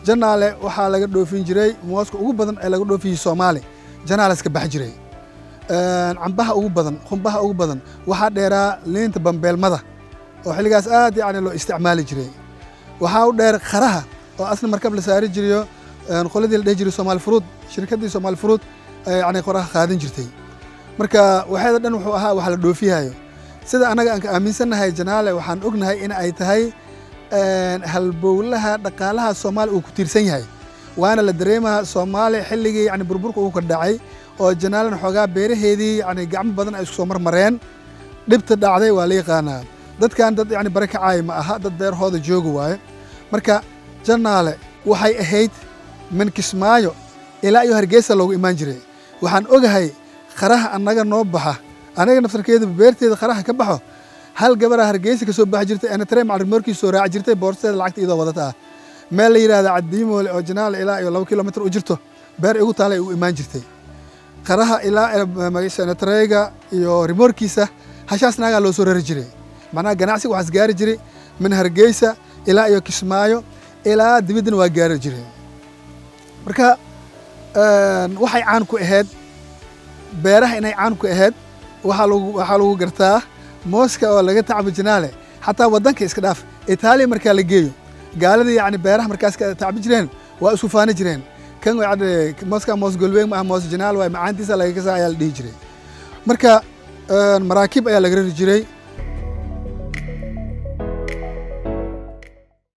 janaale waxaa laga dhoofin jiray mooska ugu badan ee laga dhoofiyay Soomaali janaale iska bax jiray cambaha ugu badan qumbaha ugu badan waxaa dheeraa liinta bambeelmada oo xilligaas aad yani loo isticmaali jiray waxaa u dheer qaraha oo asna markab la saari jirayo qoladii la dhihi jiray Soomaali Fruit shirkadii Soomaali Fruit yani qaraha qaadan jirtay marka waxayda dhan wuxuu ahaa wax la dhoofiyayo sida anaga aan ka aaminsanahay janaale waxaan ognahay in ay tahay halbowlaha dhaqaalaha Soomaali uu ku tiirsan yahay waana la dareemaha Soomaali xilligii yani burburka uu ka dhacay oo janaalna xogaa beeraheedii yani gacmo badan ay isku soo marmareen dhibta dhacday waa la yaqaanaa dadkan dad yani barakacaay ma aha dad beerhooda jooga waaye marka janaale waxay ahayd min Kismaayo ilaa iyo Hargeysa loogu imaan jiray waxaan ogahay qaraha annaga noo baxa anaga naftarkeeda beerteeda qaraha ka baxo hal gabar Hargeysa ka soo baxi jirtay ana tareem markii soo raaci jirtay boorteeda lacagta iyadoo wadata meel la yiraahdo Cadiimoole oo janaale ilaa iyo 2 kilomitir u jirto beer igu taalay u imaan jirtay qaraha ilaa magaciisa tareega iyo rimorkiisa hashaas naaga loo soo rari jiray macnaha ganacsi waxaas gaari jiray min Hargeysa ilaa iyo Kismaayo ilaa dibadna waa gaari jiray marka waxay caan ku ahayd beeraha inay caan ku ahayd waxa lagu gartaa mooska oo laga tacbo janaale xataa wadanka iska dhaaf Itaaliya marka la geeyo gaaladii yani beeraha markaas ka tacbi jireen waa isku faani jireen kan wacde mooska moos golweyn ma moos janaal way macaantiisa laga kasaa ayaa la dhihi jiray marka maraakib ayaa laga rari jiray